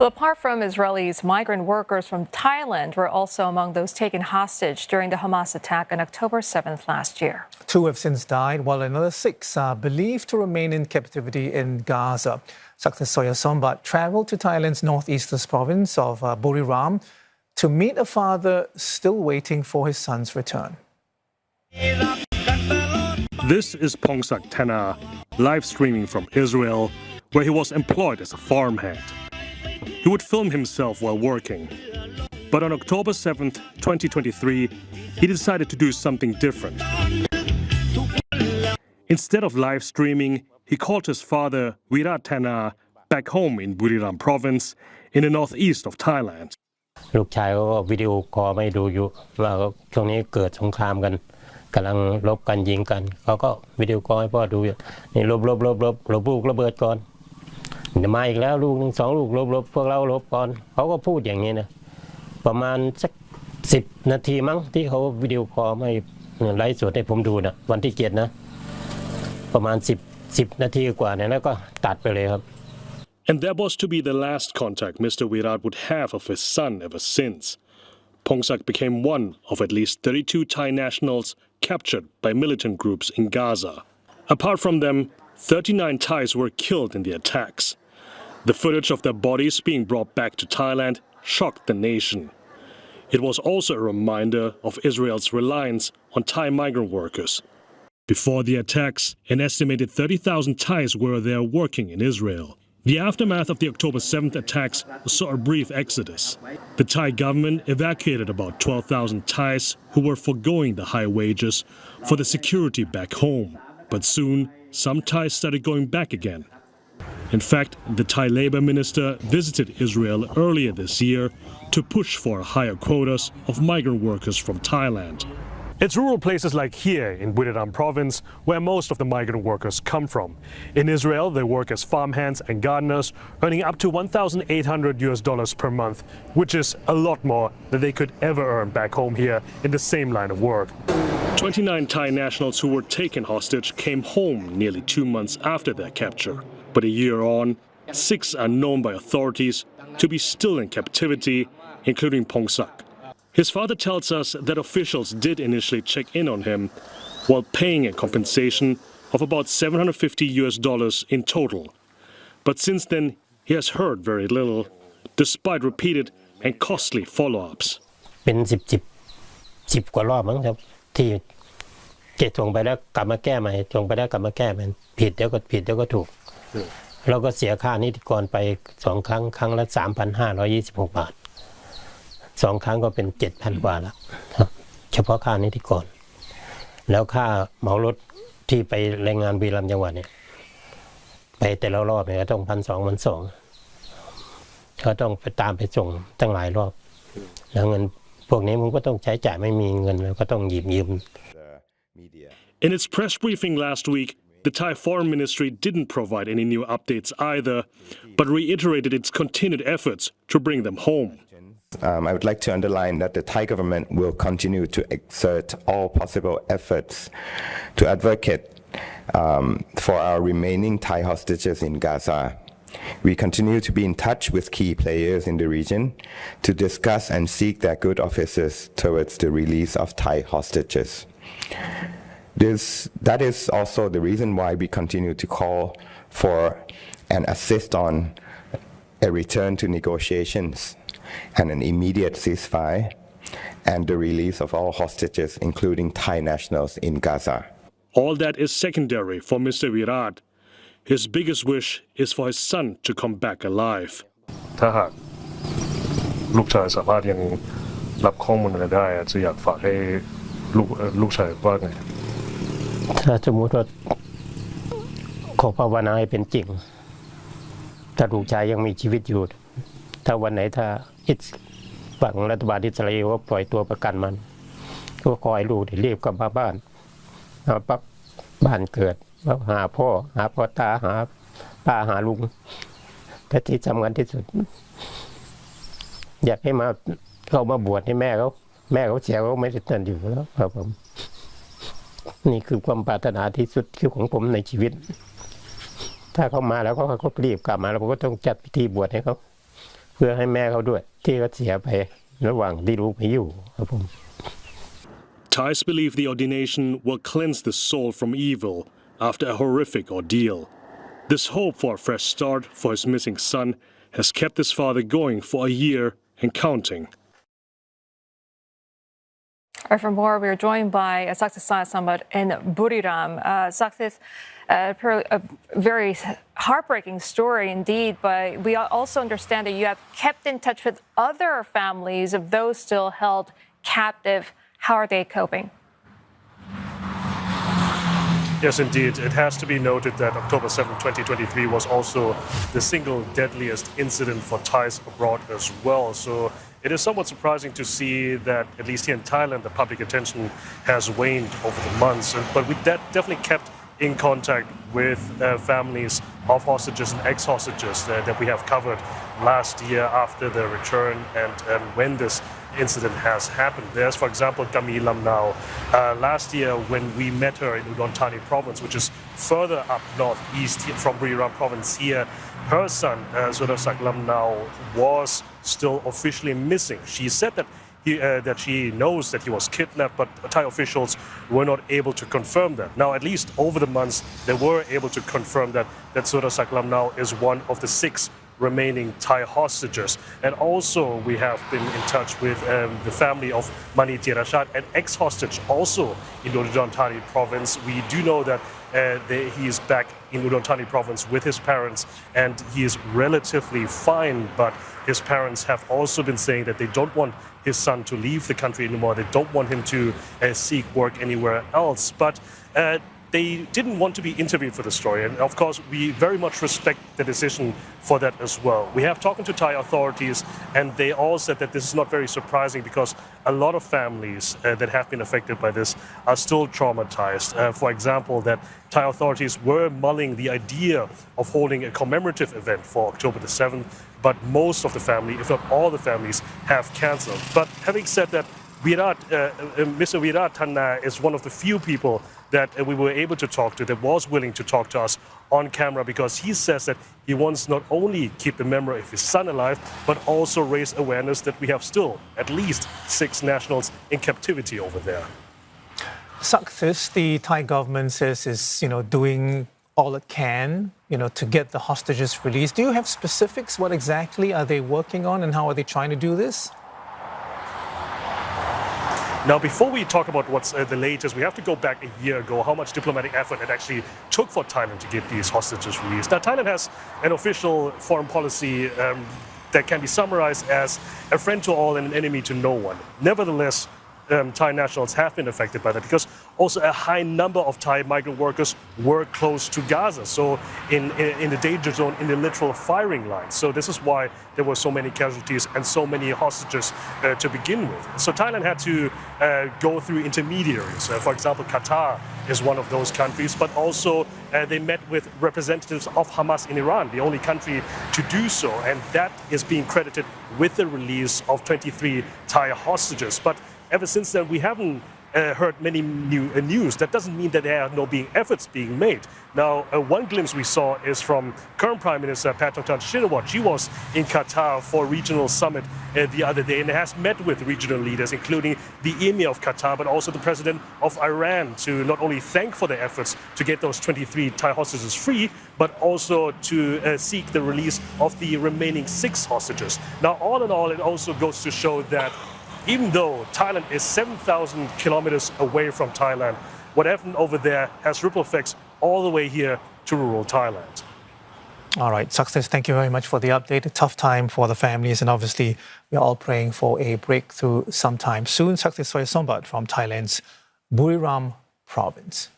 Well, apart from Israelis, migrant workers from Thailand were also among those taken hostage during the Hamas attack on October 7th last year. 2 have since died, while another 6 are believed to remain in captivity in Gaza. Saksith traveled to Thailand's northeastern province of Buriram to meet a father still waiting for his son's return. This is Pongsak Thana, live streaming from Israel, where he was employed as a farmhand. He would film himself while working. But on October 7th, 2023, he decided to do something different. Instead of live streaming, he called his father, Virat Thana, back home in Buriram province in the northeast of Thailand. ลูกชายเขาก็วิดีโอคอลไม่ดูอยู่ว่าช่วงนี้เกิดสงครามกันกำลังรบกันยิงกันเขาก็วิดีโอคอลให้พ่อดูนี่ลบลูกระเบิดก่อนมาอีกแล้วลูก1 2ลูกลบพวกเราลบก่อนเขาก็พูดอย่างนี้นะประมาณสัก10 นาทีมั้งที่เขาวิดีโอคอลไม่ไลฟ์สดให้ผมดูนะวันที่7นะประมาณ10 นาทีกว่าเนี่ยแล้วก็ตัดไปเลยครับ And that was to be the last contact Mr. Virat would have of his son ever since. Pongsak became one of at least 32 Thai nationals captured by militant groups in Gaza. Apart from them, 39 Thais were killed in the attacks. The footage of their bodies being brought back to Thailand shocked the nation. It was also a reminder of Israel's reliance on Thai migrant workers. Before the attacks, an estimated 30,000 Thais were there working in Israel. The aftermath of the October 7th attacks saw a brief exodus. The Thai government evacuated about 12,000 Thais who were foregoing the high wages for the security back home. But soon, some Thais started going back again. In fact, the Thai labor minister visited Israel earlier this year to push for higher quotas of migrant workers from Thailand. It's rural places like here in Buriram province where most of the migrant workers come from. In Israel, they work as farmhands and gardeners, earning up to $1,800 per month, which is a lot more than they could ever earn back home here in the same line of work. 29 Thai nationals who were taken hostage came home nearly 2 months after their capture. But a year on, 6 are known by authorities to be still in captivity, including Pongsak. His father tells us that officials did initially check in on him while paying a compensation of about $750 in total. But since then, he has heard very little, despite repeated and costly follow-ups. เป็น10 กว่ารอบมั้งครับที่ส่งไปแล้วกลับมาแก้ใหม่ส่งไปแล้วกลับมาแก้มันผิดเดี๋ยวก็ถูกเราก็เสียค่านิติกรไป2 ครั้งครั้งละ 3,526 บาท2 ครั้งก็เป็น 7,000 กว่าแล้วเฉพาะค่านิติกรแล้วค่าเหมารถที่ไปแรงงานบุรีรัมย์จังหวัดเนี่ยไปแต่ละรอบเนี่ยก็ต้อง 1,200 ก็ต้องไปตามไปส่งตั้งหลายรอบแล้วเงินพวกนี้มันก็ต้องใช้จ่ายไม่มีเงินแล้วก็ต้องยืม In its press briefing last week, the Thai Foreign Ministry didn't provide any new updates either, but reiterated its continued efforts to bring them home. I would like to underline that the Thai government will continue to exert all possible efforts to advocate for our remaining Thai hostages in Gaza. We continue to be in touch with key players in the region to discuss and seek their good offices towards the release of Thai hostages. That is also the reason why we continue to call for and assist on a return to negotiations and an immediate ceasefire and the release of all hostages, including Thai nationals in Gaza. All that is secondary for Mr. Virat. His biggest wish is for his son to come back alive. ถ้าหากลูกชายสามารถยังรับข้อมูลอะไรได้จะอยากฝากให้ลูกชายว่าไงถ้าสมมติว่าขอภาวนาให้เป็นจริงถ้าลูกชายยังมีชีวิตอยู่ถ้าวันไหนถ้าฝั่งรัฐบาลอิสราเอลว่าปล่อยตัวประกันมันก็ขอให้ลูกรีบกลับมาบ้านปั๊บบ้านเกิดหาพ่อตาหาป้าหาลุงแต่ที่สำคัญที่สุดอยากให้เขามาบวชให้แม่เขาเสียเขาไม่ได้นั่นอยู่แล้วครับผมนี่คือความปรารถนาที่สุดคือของผมในชีวิตถ้าเขามาแล้วเขารีบกลับมาแล้วผมก็ต้องจัดพิธีบวชให้เขา เพื่อให้แม่เขาด้วยที่เขาเสียไประหว่างที่ลูกไม่อยู่ครับผม Thais believe the ordination will cleanse the soul from evil after a horrific ordeal. This hope for a fresh start for his missing son has kept his father going for a year and counting. All right, for more, we are joined by Saksith in Buriram. Saksith, a very heartbreaking story indeed, but we also understand that you have kept in touch with other families of those still held captive. How are they coping? Yes, indeed. It has to be noted that October 7, 2023 was also the single deadliest incident for Thais abroad as well. So it is somewhat surprising to see that, at least here in Thailand, the public attention has waned over the months. But we definitely kept in contact with families of hostages and ex-hostages that we have covered last year after their return and when this incident has happened. There's, for example, Kami Lamnao. Last year, when we met her in Udon Thani province, which is further up northeast from Buriram province here, her son, Surasak Lamnao, was still officially missing. She said that she knows that he was kidnapped, but Thai officials were not able to confirm that. Now, at least over the months, they were able to confirm that Surasak Lamnao is one of the 6 remaining Thai hostages. And also we have been in touch with the family of Mani Tirashat, an ex-hostage also in Udon Thani province. We do know that he is back in Udon Thani province with his parents and he is relatively fine, but his parents have also been saying that they don't want his son to leave the country anymore. They don't want him to seek work anywhere else. But they didn't want to be interviewed for the story. And of course, we very much respect the decision for that as well. We have talked to Thai authorities and they all said that this is not very surprising because a lot of families that have been affected by this are still traumatized. For example, that Thai authorities were mulling the idea of holding a commemorative event for October the 7th, but most of the family, if not all the families, have cancelled. But having said that, Mr. Virat Thanna is one of the few people that we were able to talk to that was willing to talk to us on camera because he says that he wants not only keep the memory of his son alive, but also raise awareness that we have still at least 6 nationals in captivity over there. Saksith, the Thai government says is doing all it can to get the hostages released. Do you have specifics? What exactly are they working on and how are they trying to do this? Now, before we talk about what's the latest, we have to go back a year ago, how much diplomatic effort it actually took for Thailand to get these hostages released. Now, Thailand has an official foreign policy that can be summarized as a friend to all and an enemy to no one. Nevertheless, Thai nationals have been affected by that because also a high number of Thai migrant workers were close to Gaza, so in the danger zone, in the literal firing line. So this is why there were so many casualties and so many hostages to begin with. So Thailand had to go through intermediaries. For example, Qatar is one of those countries, but also they met with representatives of Hamas in Iran, the only country to do so, and that is being credited with the release of 23 Thai hostages. But ever since then, we haven't heard many new news. That doesn't mean that there are no efforts being made. Now, one glimpse we saw is from current Prime Minister Paetongtarn Shinawatra. She was in Qatar for a regional summit the other day and has met with regional leaders, including the Emir of Qatar, but also the President of Iran, to not only thank for their efforts to get those 23 Thai hostages free, but also to seek the release of the remaining 6 hostages. Now, all in all, it also goes to show that even though Thailand is 7,000 kilometers away from Thailand, what happened over there has ripple effects all the way here to rural Thailand. All right, Saksith, thank you very much for the update. A tough time for the families, and obviously we're all praying for a breakthrough sometime soon. Saksith Saiyasombut from Thailand's Buriram province.